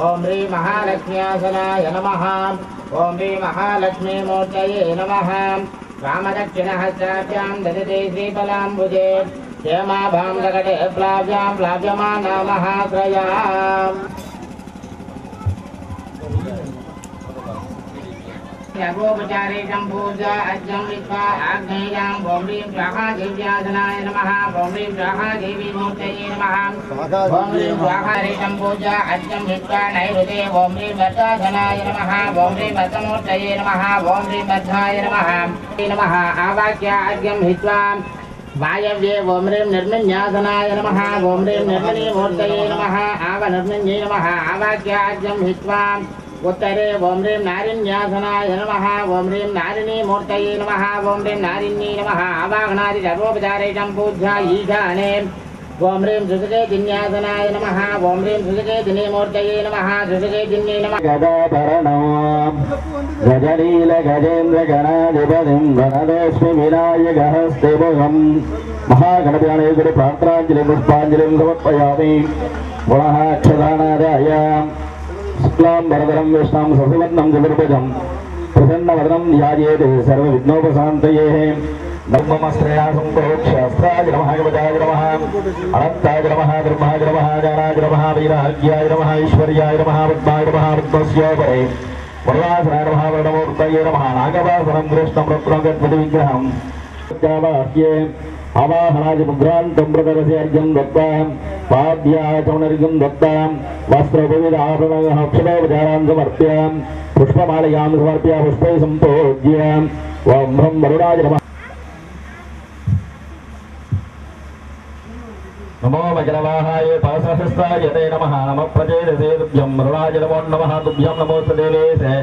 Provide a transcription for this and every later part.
ओम श्री महालक्ष्म्यासनाय नमः। ओम श्री महालक्ष्मीमूर्तये नमः। रामदक्षिणहस्ताभ्यां ददते श्रीफलाम्बुजे क्षेमाभां जगते प्लाव्यां प्लाव्यमाना महाश्रया। सर्वोपचारिकं पूजा अज्ञं विद्वा आग्नेयां ओम ह्रीं स्वाहा देव्यासनाय नमः। ओम ह्रीं स्वाहा देवीमूर्तये नमः। ओम ह्रीं स्वाहारिकं पूजा अज्ञं विद्वा नैऋते ओम ह्रीं वरदासनाय नमः। ओम ह्रीं वरदमूर्तये नमः। ओम ह्रीं वरदाय नमः। नमः आवाक्य अज्ञं विद्वा वायव्ये ओम ह्रीं निर्मिन्यासनाय नमः। ओम ह्रीं निर्मिनीमूर्तये नमः। आवनिर्मिन्यै नमः आवाक्य अज्ञं विद्वा उत्तरे ओम ह्रीं नारिन्यासनाय नमः। ओम ह्रीं नारिणीमूर्तये नमः। ओम ह्रीं नारिण्यै नमः आवाहनादि सर्वोपचारिकं पूज्य ईशाने ओम ह्रीं सुसुकेतिन्यासनाय नमः। ओम ह्रीं सुसुकेतिनीमूर्तये नमः। सुसुकेतिन्यै नमः। गदाभरणो गजनील गजेन्द्र गणाधिपतिं वरदोऽस्मि विनायकहस्तिमुखं महागणपतिगणे गुरु प्रार्थनाञ्जलिं पुष्पाञ्जलिं समर्पयामि। पुनः अक्षदानादाय शुक्लां वरदरं विष्णुं शशिवर्णं चतुर्भुजं प्रसन्नवदनं ध्यायेत् सर्वविघ्नोपशान्तये। नमस्त्रयासं प्रोक्ष्य अस्त्राय नमः गवदाय नमः अनन्ताय नमः ब्रह्माय नमः ज्ञानाय नमः वैराग्याय नमः ऐश्वर्याय नमः पद्माय नमः पद्मस्योपरे वरदासनाय नमः वरदमूर्तये नमः नागवासनं कृष्णं रत्नगद्विग्रहं वाक्ये आवाहनाय मुद्रान्तं प्रदर्शय अर्घ्यं दत्त्वा पाद्याय चौनर्घ्यं दत्त्वा वस्त्रविविधाभरणः अक्षरोपचारान् समर्प्य पुष्पमालयां समर्प्य पुष्पै सम्पूज्य ओं ब्रह्म वरुणाय नमः। नमो वज्रवाहाय पाशहस्ताय ते नमः। नमः प्रचेदसे तुभ्यं वरुणाय नमो नमः। तुभ्यं नमोऽस्तु देवेशे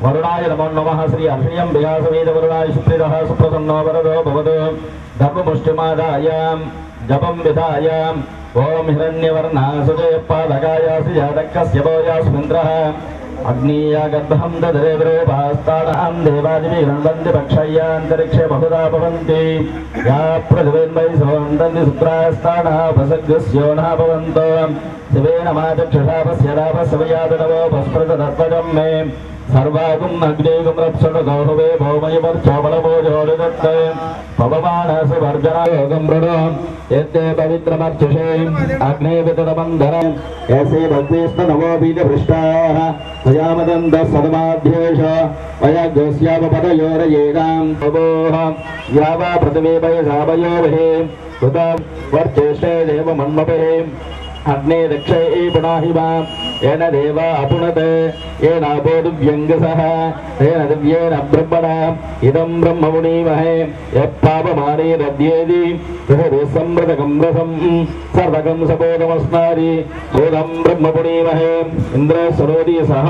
वरुणाय नमो नमः। श्री अर्षियं विहासवेद वरुणाय सुप्रीतः सुप्रसन्नो वरदो भवतु धर्ममुष्टिमादाय जपं विधाय ओम हिरण्यवर्णासुजयपादकाय सुजातकस्य भोजास्मिन्द्रः अग्नीयागर्भं ददरेवरोपास्तानां देवादिभिर्वन्दन्ति पक्षय्यान्तरिक्षे बहुधा भवन्ति या पृथिवीन्वै सोन्दन्ति सुत्रास्तानः उपसर्गस्योनः भवन्तो शिवेन माचक्षुषा पश्यदापस्वयादनवो भस्पृतदत्वजं मे सर्वागुं अग्नेगुं रप्सुगौरवे भौमयवर्चोबलभोजोदत्ते पवमानसुवर्जनयोगं मृडो यत्ते पवित्रमर्चुषे अग्नेवितरबन्धनं ऐसे भक्तिस्तु नवो बीजपृष्टाः भयामदन्तः सदमाध्येष वयगस्यावपदयोरयेदां भवोः यावा पृथिवी वयसावयोभिः कृतं वर्चेष्टे देवमन्मभिः अग्ने दक्षये पुनाहिमा येन देवा अपुनते येनापो दिव्यङ्गसः तेन दिव्येन ब्रह्मणा इदं ब्रह्ममुनीमहे यः पापमानेरद्येति तथैवसंवृतकं रसं सर्वकं सपोदमस्मादि बोधं ब्रह्ममुनीमहे इन्द्रः सरोति सह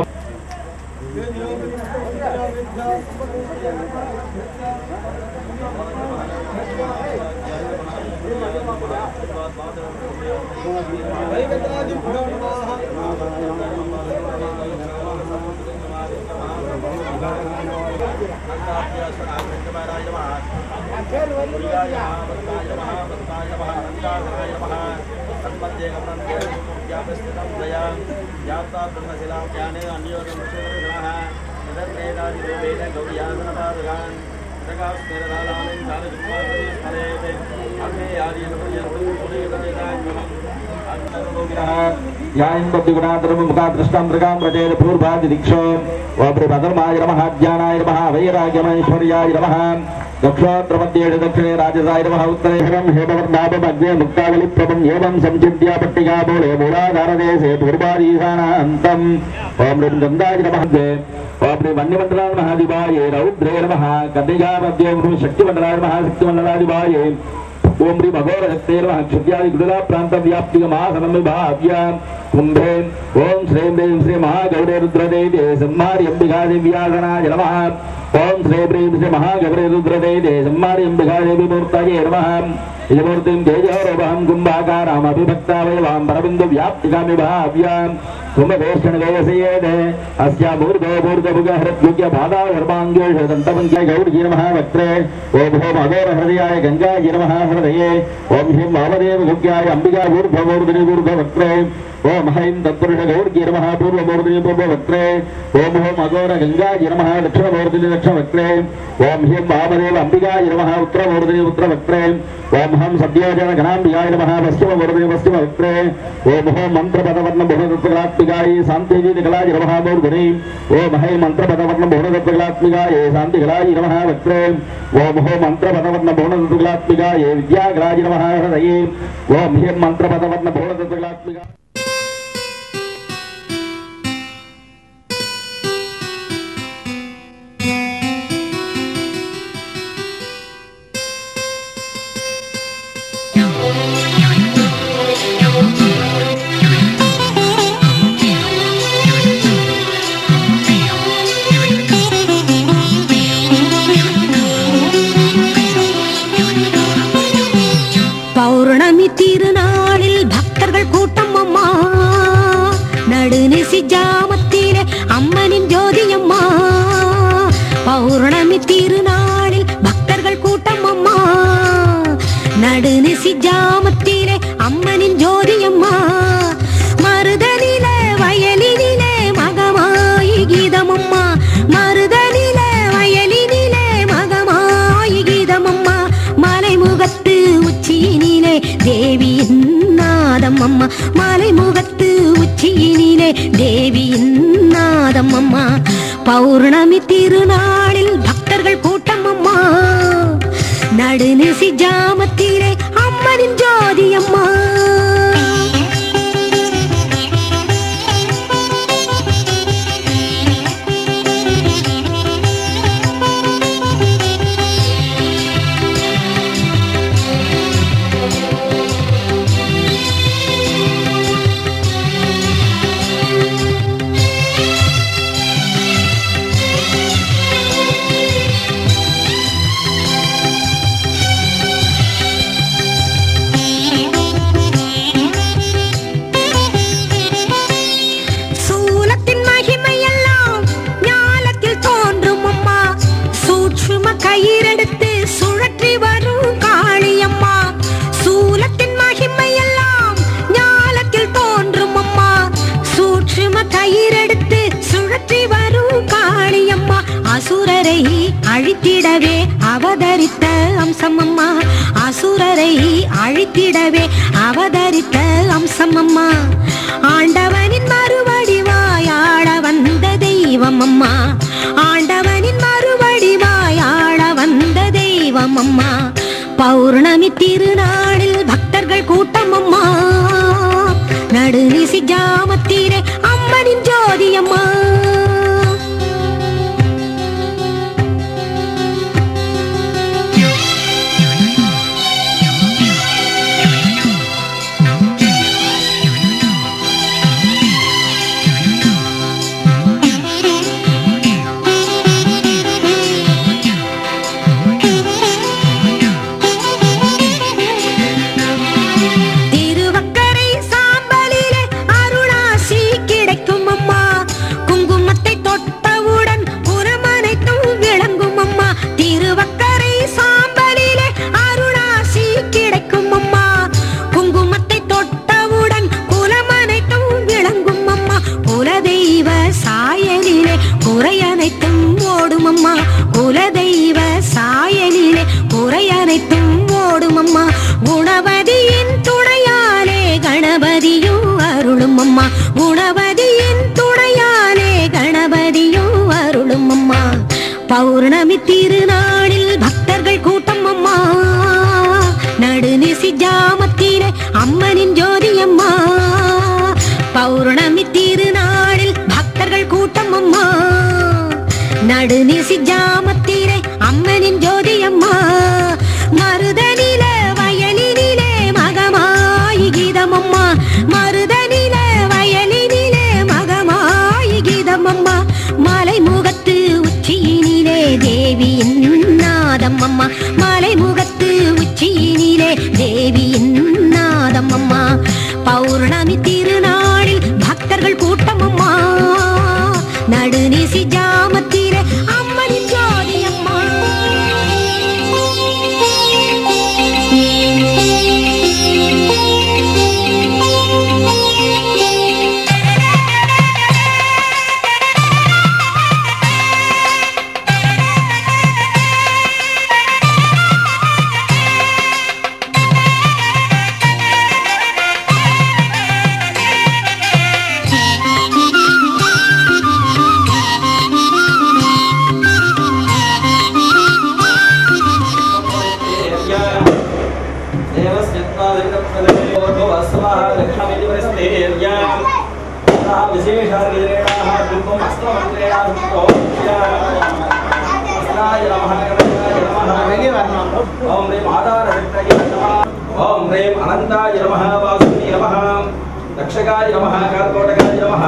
मुखादृष्टां मृगां व्रजेत पूर्वादिदिक्षो वब्रभद्रमाय नमः ज्ञानाय नमः वैराग्यमैश्वर्याय नमः दक्षोत्रमध्ये दक्षिणे राजसाय नमः उत्तरे हेमवर्णाभमग्ने मुक्तावलिप्रभं एवं संचिन्त्य पट्टिकामूले मूलाधारदेशे पूर्वादीशानान्तम् ओं ह्रीं गन्धाय नमः ओं ह्रीं वन्यमण्डलाय नमः दिवाय रौद्रे नमः कन्निकामध्ये ह्रीं शक्तिमण्डलाय नमः शक्तिमण्डलादिवाय ओम श्री भगवत नमः क्षुद्यादि गुडला प्रांत व्याप्तिगमासनं विभाव्य कुंभे ओम श्रीं ह्रीं श्री महागौरे रुद्रदेवे संहारि अंबिकादेव्यासनाय नमः ओम श्रीं ह्रीं श्री महागौरे रुद्रदेवे संहारि अंबिकादेवी मूर्तये नमः इदमूर्तिं तेजोरोहं कुंभाकाराम् अभिभक्तावयवां परबिन्दु व्याप्तिगां विभाव्य कुंभवेष्टनवेयसेयेदे अस्या मूर्धोभूर्धभुगहृद्युग्य बाधाधर्माङ्गेष दन्तपङ्क्य गौरी नमः वक्त्रे ओम ह्रीं अघोरहृदयाय गङ्गायै नमः हृदये ओम ह्रीं वामदेव गुग्याय अम्बिका ऊर्ध्वमूर्धनि ऊर्ध्ववक्त्रे ओम हईं तत्पुरुष गौर्गी नमः पूर्वमूर्तिनि पूर्ववक्त्रे ओम होम अघोर गंगाजी नमः दक्षिणमूर्तिनि दक्षिणवक्त्रे ओम ह्रीं वामदेव अंबिकाय नमः उत्तरमूर्तिनि उत्तरवक्त्रे ओम हम सद्योजन गणाम्बिकाय नमः पश्चिममूर्तिनि पश्चिमवक्त्रे ओम होम मंत्रपदवर्ण बहुतत्त्वकलात्मिकाय शान्तिवीतिकलाय नमः मूर्धनि ओम हईं मंत्रपदवर्ण बहुतत्त्वकलात्मिकाय शान्तिकलाय नमः वक्त्रे ओम होम मंत्रपदवर्ण बहुतत्त्वकलात्मिकाय विद्याकलाय नमः हृदये ओम ह्रीं मंत्रपदवर्ण बहुतत्त्वकलात्मिकाय பௌர்ணமி திருநாளில் பக்தர்கள் கூட்டம் அம்மா நடுநிசி ஜாமத்திலே அம்மனின் ஜோதி அம்மா பௌர்ணமி திருநாளில் பக்தர்கள் கூட்டம் அம்மா நடுநிசி ஜாமத்திலே அம்மனின் ஜோதி அம்மா மருதனிலே வயலினிலே மகமாயி கீதம் அம்மா மருதனிலே வயலினிலே மகமாயி கீதம் அம்மா மலைமுகத்து உச்சியினிலே தேவியின் நாதம் அம்மா மலைமுகத்து உச்சியினிலே தேவியின் நாதம் அம்மா பௌர்ணமி திருநாளில் பக்தர்கள் கூட்டம் அம்மா நடுநிசி ஜாமத்திலே அம்மனின் ஜோதி அம்மா கயிறெடுத்து சுழற்றி வரும் காளியம்மா சூலத்தின் மகிமையெல்லாம் ஞாலத்தில் தோன்றும் அம்மா சூட்சும கயிறெடுத்து சுழற்றி வரும் காளியம்மா அசுரரை அழித்திடவே அவதரித்த அம்சம் அம்மா அசுரரை அழித்திடவே அவதரித்த அம்சம் அம்மா ஆண்டவனின் மறுவடிவாய் ஆட வந்த தெய்வம் அம்மா ஆண்டவனின் மறுவடிவாய் ஆட வந்த தெய்வம் அம்மா பௌர்ணமி திருநாளில் பக்தர்கள் கூட்டம் அம்மா நடுநிசி ஜாமத்திலே அம்மனின் ஜோதி அம்மா குலதெய்வ சாயலிலே குறை அனைத்தும் ஓடும் அம்மா குணவதியின் துணையாலே கணபதியும் அருளும் அம்மா குணவதியின் துணையாலே கணபதியும் அருளும் அம்மா பௌர்ணமி திருநாளில் பக்தர்கள் கூட்டம் அம்மா நடுநிசி ஜாமத்திலே அம்மனின் ஜோதி அம்மா பௌர்ணமி திருநாளில் பக்தர்கள் கூட்டம் அம்மா நடுநிசி ஜாமத்திலே அம்மனின் ஜோதி அம்மா மருதனிலே வயலினிலே மகமாயி கீதம் அம்மா மருதனிலே வயலினிலே மகமாயி கீதம் அம்மா மலைமுகத்து உச்சியினிலே தேவியின் நாதம் அம்மா மலைமுகத்து உச்சியினிலே தேவியின் நாதம் அம்மா பௌர்ணமி திருநாளில் பக்தர்கள் கூட்டம் அம்மா நடுநிசி ஜாமத்திலே அம்மனின் ஜோதி அம்மா ओम ह्रीं आधारशक्तये नमः ओम ह्रीं अनंताय नमः वासुदेवाय नमः दक्षकाय नमः कार्कोटकाय नमः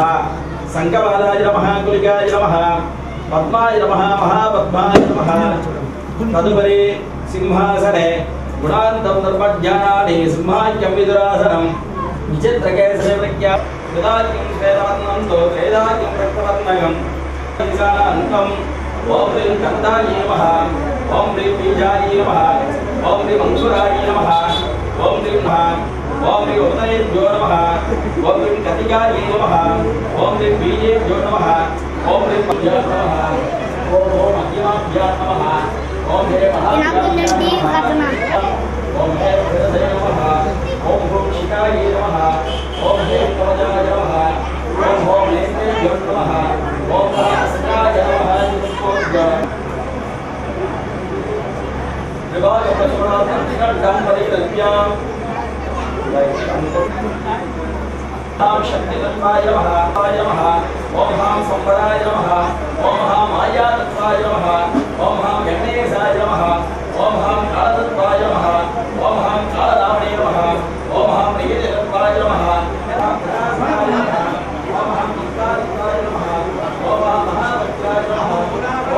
संकपालाय नमः कुलिकाय नमः पद्माय नमः महापद्माय नमः तदुपरि सिंहासने गुणान्तं धर्मज्ञानानि सिंहाख्यं विदुरासनं विचित्रकेसरे प्रज्ञा विदाख्यं श्वेतवर्णं तो वेदाख्यं रक्तवर्णकं ईशानान्तं ओम ह्रीं कन्दाय नमः ओम ह्रीं बीजाय नमः ओम ह्रीं अंकुराय नमः ओम ह्रीं ओम ह्रीं उदयेभ्यो नमः ओम ह्रीं कतिकाय नमः ओम ह्रीं बीजेभ्यो नमः ओम ह्रीं भ्यो नमः ओम मध्यमाभ्यो नमः ओम हे महाभ्यो नमः ओम हे हृदये नमः ओम भूषिकाय नमः ओम हे कवचाय नमः ओम नेत्रेभ्यो नमः ओम सहस्राय नमः ओम शक्तितत्वाय नमः ओम हां संवराय नमः ओम हां मायातत्वाय नमः ओम हां गणेशाय नमः ओम हां कालतत्वाय नमः ओम हां कालरावणे नमः ओम हां प्रियतत्वाय नमः ओम हां विकाराय नमः ओम हां महाभक्ताय नमः ओम हां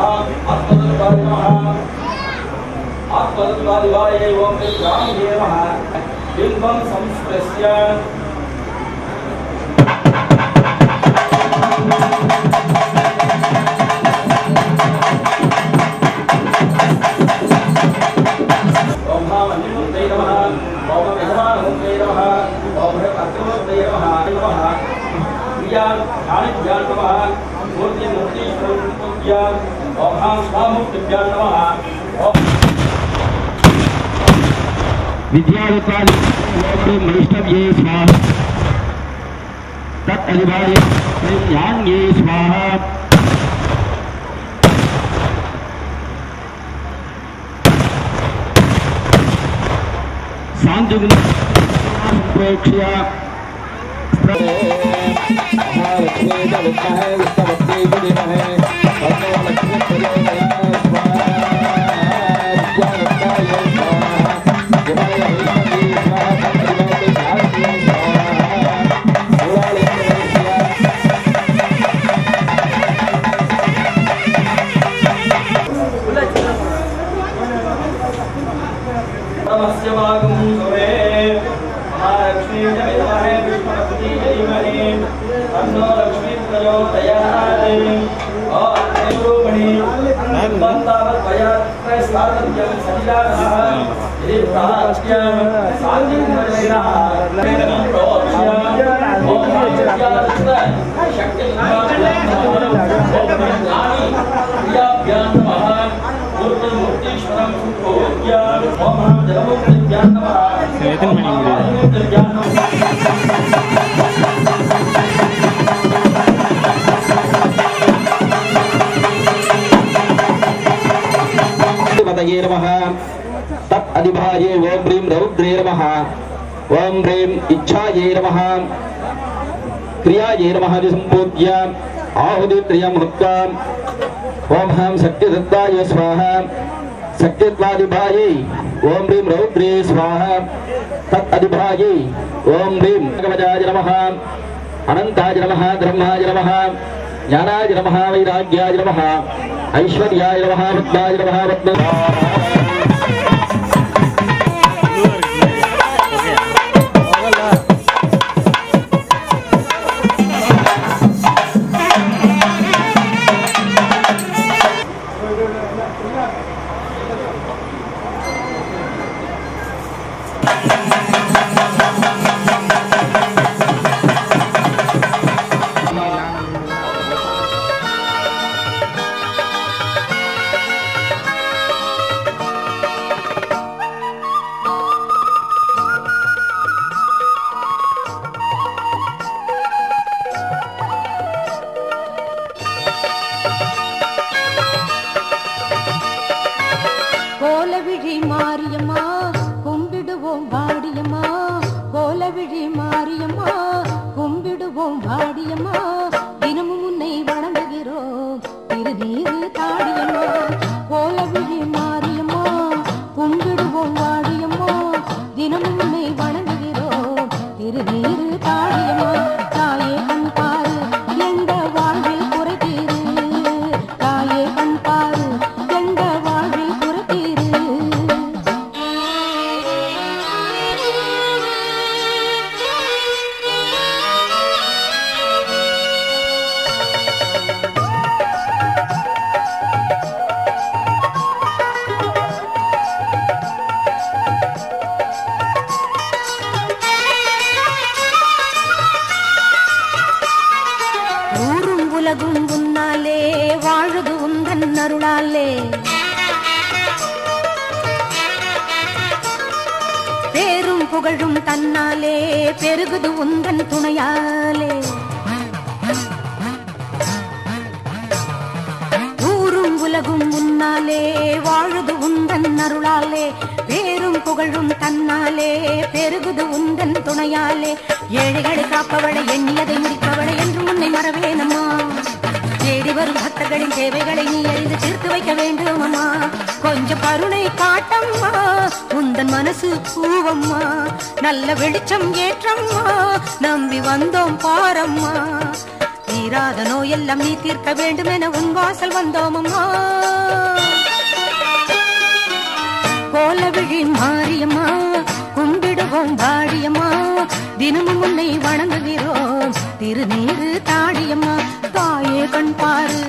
ओम आत्मतत्वाय नमः आत्मतत्वादिवाय ओम ज्ञानाय नमः बिंबं संस्पृश्य ओम हां अन्यमूर्तये नमः ओम यजमानमूर्तये नमः ओम अग्रमूर्तये नमः प्रियां ज्ञानिभ्यां नमः मूर्तिमूर्तिस्वरूपभ्यां ओम हां स्वामुक्तिभ्यां नमः विद्यावतानि वैष्णव्ये स्वाहा तत् अधिभाय ज्ञान्ये स्वाहा सांजुग्न प्रेक्ष्य महालक्ष्मी च विद्महे विष्णुवत्यै च धीमहि तन्नो लक्ष्मी प्रचोदयात् तत् अधिभाये ओम ह्रीं रौद्रे नमः ओम ह्रीं इच्छाये नमः क्रियाये नमः संपूज्य आहुतित्रयं हृत्वा ओम हां शक्तितत्वाय स्वाहा शक्तित्वादिभाये ओम ह्रीं रौद्रे स्वाहा तत् अधिभाये ओम ह्रीं भगवजाय नमः अनंताय नमः ब्रह्माय नमः ज्ञानाय नमः वैराग्याय नमः ऐश्वर्याय नमः पद्माय नमः தாடியம்மா கும்பிடுவோம் வாடியம்மா கோலவிழி மாரியம்மா கும்பிடுவோம் வாடியம்மா தினமும் உன்னை வணங்குகிறோம் திருநீரு தாடியம்மா கோலவிழி மாரியம்மா கும்பிடுவோம் வாடியம்மா தினமும் உன்னை வணங்குகிறோம் திருநீரு தாடியம்மா தாயே கண் பாரு எந்த வாழ்வில் குறை தீரு தாயே கண் பாரு எந்த வாழ்வில் குறை தீரு உலகும் உன்னாலே வாழுது உந்தன் அருளாலே பேரும் புகழும் தன்னாலே பெருகுது உந்தன் துணையாலே ஊரும் உலகும் உன்னாலே வாழுது உந்தன் அருளாலே பேரும் புகழும் தன்னாலே பெருகுது உந்தன் துணையாலே ஏழைகளை காப்பவளை எண்ணியதை முடிப்பவளை என்று முன்னை மறவேனம்மா தேடி வரும் பக்தர்களின் தேவைகளை நீ அறிந்து தீர்த்து வைக்க வேண்டும் அம்மா கொஞ்சம் கருணை காட்டம்மா உந்தன் மனசு பூவம்மா நல்ல வெளிச்சம் ஏற்றம்மா நம்பி வந்தோம் பாரம்மா தீராத நோயெல்லாம் நீ தீர்க்க வேண்டும் என உன் வாசல் வந்தோம் அம்மா கோலவிழி மாரியம்மா கும்பிடுவோம் வாடியம்மா தினமும் உன்னை வணங்குகிறோம் திருநீரு தாடியம்மா தாயே கண் பாரு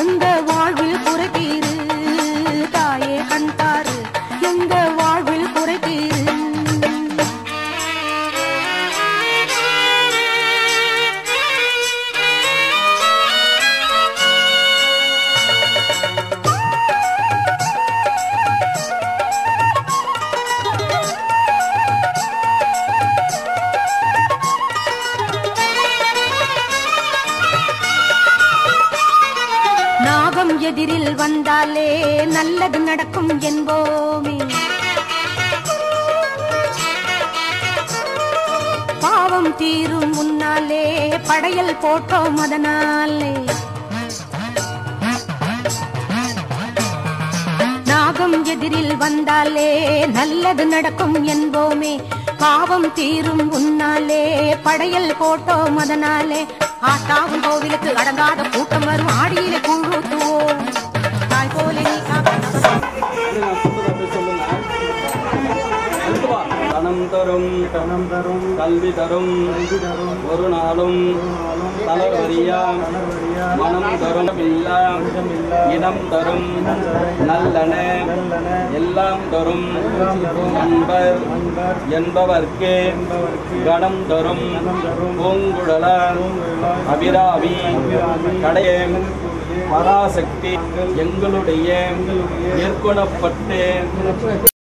எந்த வாழ்வில் குறை தீரு தாயே கண் பாரு எந்த வாழ்வில் குறை தீரு நாகம் எதிரில் வந்தாலே நல்லது நடக்கும் என்போமே பாவம் தீரும் முன்னாலே படையல் போட்டோம் அதனாலே நாகம் எதிரில் வந்தாலே நல்லது நடக்கும் என்போமே பாவம் தீரும் உன்னாலே படையல் போட்டோம் அதனாலே ஆத்தாவும் கோவிலுக்கு அடங்காத கூட்டம் வரும் ஆடியிலே கூழூத்துவோம் தாய் போல நீ தனம் தரும் கல்வி தரும் ஒரு நாளும் தளர்வரியா மனம் தரும் இடம் தரும் நல்லன எல்லாம் தரும் அன்பர் என்பவர்க்கு கணம் தரும் பூங்குழல அபிராமி கடைய பராசக்தி எங்களுடைய ஏற்கொள்ளப்பட்டு